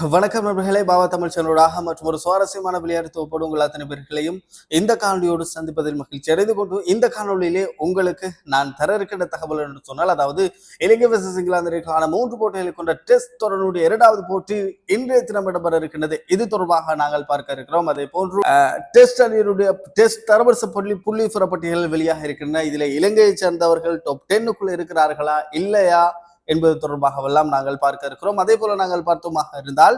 வணக்கம் நண்பர்களே, பாபா தமிழ் சேனலோடாக மற்றும் ஒரு சுவாரஸ்யமான விளையாட்டு தொகுப்போடு உங்கள் அத்தனை பேர்களையும் இந்த காணொலியோடு சந்திப்பதில் மகிழ்ச்சி அடைந்து கொண்டு இந்த காணொலியிலே உங்களுக்கு நான் தர இருக்கின்ற தகவல் என்று சொன்னால், அதாவது இலங்கை வெர்சஸ் இங்கிலாந்திற்கான 3 போட்டிகளை கொண்ட டெஸ்ட் தொடருடைய 2வது போட்டி இன்றைய தினம் இடம்பெற இருக்கின்றது. இது தொடர்பாக நாங்கள் பார்க்க இருக்கிறோம். அதே போன்று டெஸ்ட் அணியினுடைய டெஸ்ட் தரவரிசை புள்ளி பட்டியல்கள் வெளியாக இருக்கின்றன. இதில் இலங்கையை சேர்ந்தவர்கள் டாப் 10க்குள் இருக்கிறார்களா இல்லையா என்பது தொடர்பாகவெல்லாம் நாங்கள் பார்க்க இருக்கிறோம். அதே போல நாங்கள் பார்த்தோமாக இருந்தால்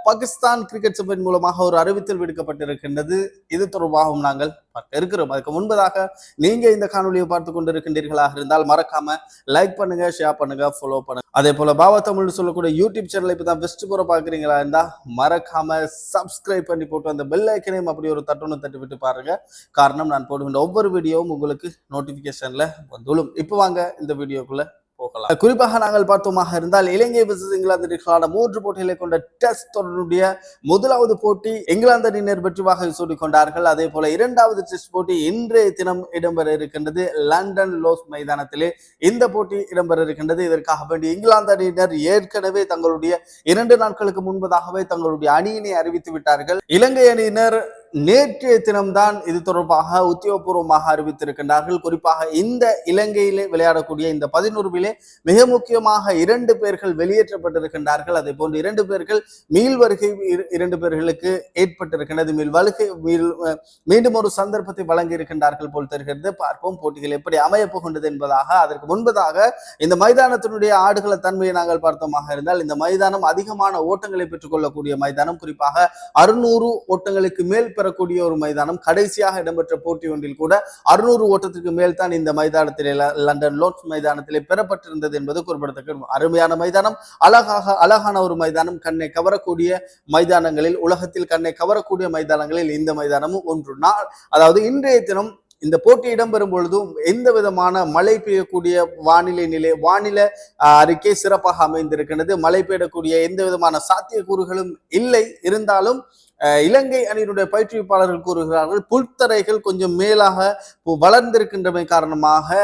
பாகிஸ்தான் கிரிக்கெட் சபையின் மூலமாக ஒரு அறிவித்தல் விடுக்கப்பட்டிருக்கின்றது. இது தொடர்பாகவும் நாங்கள் பார்க்க இருக்கிறோம். அதுக்கு முன்பதாக நீங்க இந்த காணொலியை பார்த்து கொண்டிருக்கின்றீர்களாக இருந்தால் மறக்காம லைக் பண்ணுங்க, ஷேர் பண்ணுங்க, ஃபாலோ பண்ணுங்க. அதே போல பாபா தமிழ் சொல்லக்கூடிய யூடியூப் சேனலை இப்பதான் பெஸ்ட் போற பாக்குறீங்களா இருந்தா மறக்காம சப்ஸ்கிரைப் பண்ணி போட்டு அந்த பெல் ஐக்கனையும் அப்படி ஒரு தட்டுன்னு தட்டி விட்டு பாருங்க. காரணம், நான் போடுகின்ற ஒவ்வொரு வீடியோவும் உங்களுக்கு நோட்டிபிகேஷன்ல வந்துடும். இப்போ வாங்க இந்த வீடியோக்குள்ள போகலாம். குறிப்பாக நாங்கள் பார்த்தோமாக இருந்தால் இலங்கை வெர்சஸ் இங்கிலாந்திற்கான 3 போட்டிகளை கொண்ட டெஸ்ட் தொடருடைய முதலாவது போட்டி இங்கிலாந்து அணியினர் வெற்றிவாகை சூடிக் கொண்டார்கள். அதே போல 2வது டெஸ்ட் போட்டி இன்றைய தினம் இடம்பெற இருக்கின்றது லண்டன் லோர்ட்ஸ் மைதானத்திலே இந்த போட்டி இடம்பெற இருக்கின்றது. இதற்காக வேண்டி இங்கிலாந்து அணியினர் ஏற்கனவே தங்களுடைய 2 நாட்களுக்கு முன்பதாகவே தங்களுடைய அணியினை அறிவித்து விட்டார்கள். இலங்கை அணியினர் நேற்றைய தினம்தான் இது தொடர்பாக உத்தியோகபூர்வமாக அறிவித்திருக்கின்றார்கள். குறிப்பாக இந்த இலங்கையிலே விளையாடக்கூடிய இந்த 11 மிக முக்கியமாக 2 பேர்கள் வெளியேற்றப்பட்டிருக்கின்றார்கள். அதே போன்று 2 பேர்கள் மீள் வருகை 2 பேர்களுக்கு ஏற்பட்டிருக்கின்றது. மீண்டும் ஒரு சந்தர்ப்பத்தை வழங்கி இருக்கின்றார்கள் போல் தெரிகிறது. பார்ப்போம் போட்டிகள் எப்படி அமைய போகின்றது என்பதாக. அதற்கு முன்பதாக இந்த மைதானத்தினுடைய ஆடுகள தன்மையை நாங்கள் பார்த்தோமாக இருந்தால் இந்த மைதானம் அதிகமான ஓட்டங்களை பெற்றுக் கொள்ளக்கூடிய மைதானம். குறிப்பாக 600 ஓட்டங்களுக்கு மேல் பெறக்கூடிய ஒரு மைதானம். கடைசியாக இடம்பெற்ற போட்டி ஒன்றில் கூட 600 ஓட்டத்திற்கு மேல் தான் இந்த மைதானத்திலே லண்டன் லோர்ட்ஸ் மைதானத்திலே பெறப்பட்டிருந்தது என்பது குறிப்பிடத்தக்க அருமையான மைதானம். அழகான ஒரு மைதானம். கண்ணை கவரக்கூடிய மைதானங்களில், உலகத்தில் கண்ணை கவரக்கூடிய மைதானங்களில் இந்த மைதானமும் ஒன்று. அதாவது இன்றைய தினம் இந்த போட்டி இடம்பெறும் பொழுதும் எந்த விதமான மழை பெய்யக்கூடிய வானிலை அறிக்கை சிறப்பாக அமைந்திருக்கின்றது. மழை பெய்யக்கூடிய எந்த விதமான சாத்தியக்கூறுகளும் இல்லை. இருந்தாலும் இலங்கை அணியினுடைய பயிற்றுவிப்பாளர்கள் கூறுகிறார்கள், புல்தரைகள் கொஞ்சம் மேலாக வளர்ந்திருக்கின்றமை காரணமாக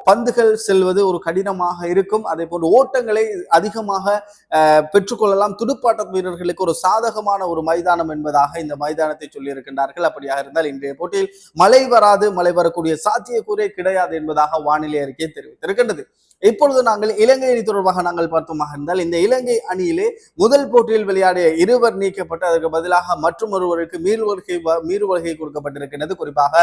பந்துகள் செல்வது ஒரு கடினமாக இருக்கும். அதே போன்று ஓட்டங்களை அதிகமாக பெற்றுக்கொள்ளலாம். துடுப்பாட்ட வீரர்களுக்கு ஒரு சாதகமான ஒரு மைதானம் என்பதாக இந்த மைதானத்தை சொல்லி இருக்கின்றார்கள். அப்படியாக இருந்தால் இன்றைய போட்டியில் மழை வரக்கூடிய சாத்தியக்கூறே கிடையாது என்பதாக வானிலை அறிக்கை தெரிவித்திருக்கின்றது. இப்பொழுது நாங்கள் இலங்கை அணி தொடர்பாக நாங்கள் பார்த்தோமாக இருந்தால் இந்த இலங்கை அணியிலே முதல் போட்டியில் விளையாடிய 2 நீக்கப்பட்டு அதற்கு பதிலாக மற்றும் ஒருவருக்கு மீறு வருகை கொடுக்கப்பட்டிருக்கிறது. குறிப்பாக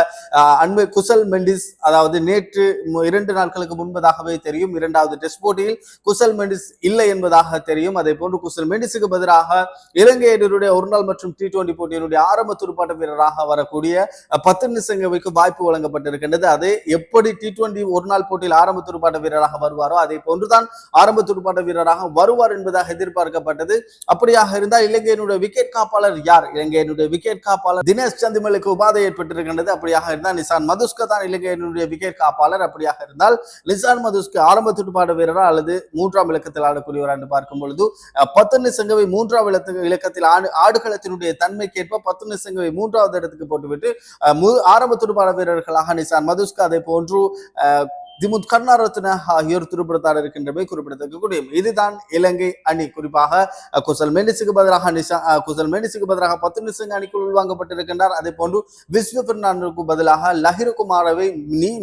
அன்பு குசல் மெண்டிஸ், அதாவது நேற்று 2 நாட்களுக்கு முன்பதாகவே தெரியும் 2வது டெஸ்ட் போட்டியில் குசல் மெண்டிஸ் இல்லை என்பதாக தெரியும். அதே போன்று குசல் மெண்டிஸுக்கு பதிலாக இலங்கை அணியினுடைய ஒருநாள் மற்றும் T20 போட்டியினுடைய ஆரம்ப துடுப்பாட்ட வீரராக வரக்கூடிய பத்துன்னு சங்கவிக்கு வாய்ப்பு வழங்கப்பட்டிருக்கின்றது. அதே எப்படி T20 ஒருநாள் போட்டியில் ஆரம்ப துடுப்பாட்ட வீரராக வருவாரோ அதே போன்றுதான் ஆரம்ப துடுப்பாட்ட வீரராக வருவார் என்பதாக எதிர்பார்க்கப்பட்டது. அப்படியாக இருந்தால் இலங்கையினுடைய விக்கெட் காப்பாளர் யார்? இலங்கையினுடைய விக்கெட் காப்பாளர் தினேஷ் சந்திமலுக்கு உபாதை ஏற்பட்டிருக்கின்றது. அப்படியாக இருந்தால் நிசான் மதுஸ்கா தான் இலங்கையினுடைய விக்கெட் காப்பாளர். அப்படியாக இருந்தால் நிசான் மதுஸ்கா ஆரம்ப துடுப்பாட்ட வீரரா அல்லது 3ஆம் இலக்கத்தில் ஆடக்கூடியவர் என்று பார்க்கும் பொழுது பத்துன்னு சங்கவை 3ஆம் இலக்கத்தில் ஆடுகளத்தினுடைய தன்மைக்கேற்ப பத்துன்னு சங்கவை 3வது இடத்துக்கு போட்டுவிட்டு ஆரம்ப துடுப்பாட்ட வீரர்களாக நிசான் மதுஸ்கா, அதே போன்று திமுத் கருணாரத்ன ஆகியோர் துடுப்படுத்தாட இருக்கின்றமை குறிப்பிடத்தக்க. இதுதான் இலங்கை அணி. குறிப்பாக குசல் மெண்டிஸுக்கு பதிலாக 10 நிமிஷம் அணிக்குள் உள்வாங்கப்பட்டிருக்கின்றார். அதே போன்று விஸ்வ பெர்னாண்டோவுக்கு பதிலாக லஹிரு குமாரவை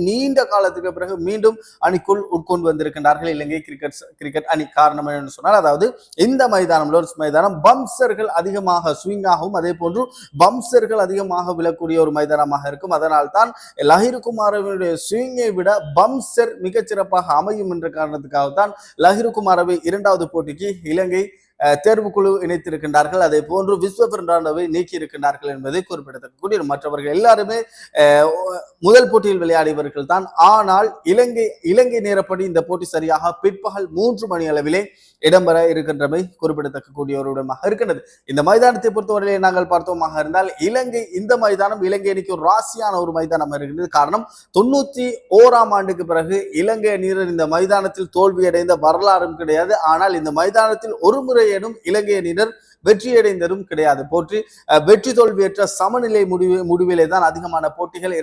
நீண்ட காலத்துக்கு பிறகு மீண்டும் அணிக்குள் உட்கொண்டு வந்திருக்கின்றார்கள் இலங்கை கிரிக்கெட் அணி. காரணம் என்னன்னு சொன்னால், அதாவது இந்த மைதானம் லோர்ட்ஸ் மைதானம் பம்சர்கள் அதிகமாக ஸ்விங் ஆகும், அதே போன்று பம்சர்கள் அதிகமாக விழக்கூடிய ஒரு மைதானமாக இருக்கும். அதனால் தான் லஹிரு குமாரவினுடைய ஸ்விங்கை விட பம்சர் மிகச்சிறப்பாக அமையும் என்ற காரணத்துக்காகத்தான் லஹிரு குமாரவை 2வது போட்டிக்கு இலங்கை தேர்வுக்குழு இணைத்திருக்கின்றார்கள். அதே போன்று விஸ்வ பெர்னாண்டோவை நீக்கி இருக்கின்றார்கள் என்பதை குறிப்பிடத்தக்க. மற்றவர்கள் எல்லாருமே முதல் போட்டியில் விளையாடியவர்கள் தான். ஆனால் இலங்கை நேரப்படி இந்த போட்டி சரியாக பிற்பகல் 3 மணி அளவிலே இடம்பெற இருக்கின்றமை குறிப்பிடத்தக்க கூடியவருடமாக இருக்கின்றது. இந்த மைதானத்தை பொறுத்தவரையிலே நாங்கள் பார்த்தோமாக இருந்தால் இந்த மைதானம் இலங்கை அணிக்கு ஒரு ராசியான ஒரு மைதானம் இருக்கின்றது. காரணம், 91ஆம் ஆண்டுக்கு பிறகு இலங்கை அணியினர் இந்த மைதானத்தில் தோல்வியடைந்த வரலாறும் கிடையாது. ஆனால் இந்த மைதானத்தில் ஒரு முறை இலங்கை அணியினர் வெற்றியடைந்ததும் கிடையாது. போற்றி வெற்றி தோல்வியற்ற சமநிலை முடிவிலே தான் அதிகமான போட்டிகள்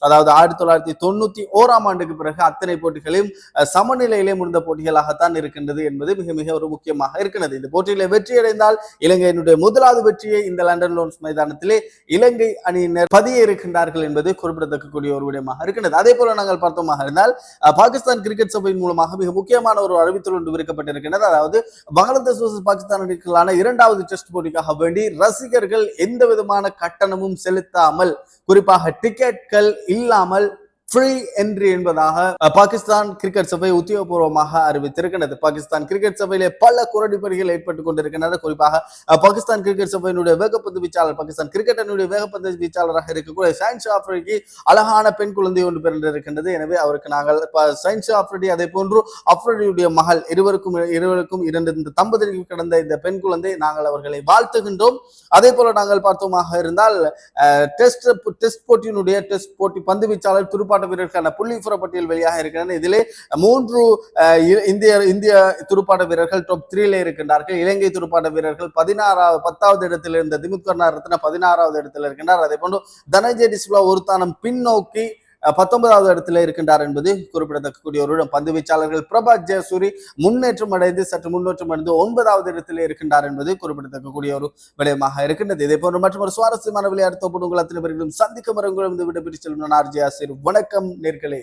அதாவது 1991ஆம் ஆண்டுக்கு பிறகு அத்தனை போட்டிகளையும் சமநிலையிலே முடிந்த போட்டிகளாகத்தான் இருக்கின்றது என்பது மிக மிக ஒரு முக்கியமாக இருக்கிறது. இந்த போட்டியிலே வெற்றியடைந்தால் இலங்கையினுடைய முதலாவது வெற்றியை இந்த லண்டன் லோன்ஸ் மைதானத்திலே இலங்கை அணியினர் பதிய இருக்கின்றார்கள் என்பது குறிப்பிடத்தக்கக்கூடிய ஒரு விடயமாக இருக்கின்றது. அதே போல நாங்கள் பார்த்தோமாக இருந்தால் பாகிஸ்தான் கிரிக்கெட் சபையின் மூலமாக மிக முக்கியமான ஒரு அறிவித்தல் ஒன்று விடுக்கப்பட்டிருக்கின்றது. அதாவது பங்களாதேஷ் வர்சஸ் பாகிஸ்தான் அணிக்கான இரண்டாவது டெஸ்ட் போட்டிக்காக வேண்டி ரசிகர்கள் எந்த விதமான கட்டணமும் செலுத்தாமல், குறிப்பாக டிக்கெட்கள் இல்லாமல் ஃப்ரீ என்ட்ரி என்பதாக பாகிஸ்தான் கிரிக்கெட் சபை உத்தியோகபூர்வமாக அறிவித்திருக்கிறது. பாகிஸ்தான் கிரிக்கெட் சபையிலே பல குரடிப்படிகள் ஏற்பட்டுக் கொண்டிருக்கின்றன. குறிப்பாக பாகிஸ்தான் கிரிக்கெட் சபையினுடைய வேகப்பந்து வீச்சாளர், பாகிஸ்தான் கிரிக்கெட் அணியுடைய வேகப்பந்து வீச்சாளராக இருக்கக்கூடிய ஷாஹின் ஆஃப்ரிடி அழகான பெண் குழந்தை ஒன்று பிறந்திருக்கின்றது. எனவே அவருக்கு நாங்கள் ஷாஹின் ஆஃப்ரிடி, அதே போன்று ஆஃப்ரிடியுடைய மகள் இருவருக்கும் இரண்டு தம்பதிக்கு கடந்த இந்த பெண் குழந்தை, நாங்கள் அவர்களை வாழ்த்துகின்றோம். அதே போல நாங்கள் பார்த்தோமாக இருந்தால் டெஸ்ட் போட்டி பந்து வீச்சாளர் துடுப்பாட்ட வீரர்களுக்கான புள்ளி பட்டியல் வெளியாக இருக்கிறது. இதிலே 3 இந்திய துடுப்பாட்ட வீரர்கள் டாப் 3 இருக்கின்றார்கள். இலங்கை துடுப்பாட்ட வீரர்கள் 10வது இடத்தில் இருந்த திமுத் கருணாரத்ன 16வது இடத்தில் இருக்கின்றார். அதே போன்று தனஞ்சய டிசில்வா ஒரு தானம் பின்னோக்கி 19வது இடத்துல இருக்கின்றார் என்பது குறிப்பிடத்தக்கக்கூடிய ஒரு பந்து வீச்சாளர்கள் பிரபாத் ஜெயசூரி முன்னேற்றம் அடைந்து 9வது இடத்தில் இருக்கின்றார் என்பது குறிப்பிடத்தக்கக்கூடிய ஒரு விடயமாக இருக்கின்றது. இதே போன்ற மற்றொரு சுவாரஸ்யமான விளையாட்டு தொகுப்பு உங்கள் அத்தனை பேர்களும் சந்திக்கும் விடைபெற்று செல்லும் நான் ஆர்ஜே ஆசிர். வணக்கம் நேர்களே.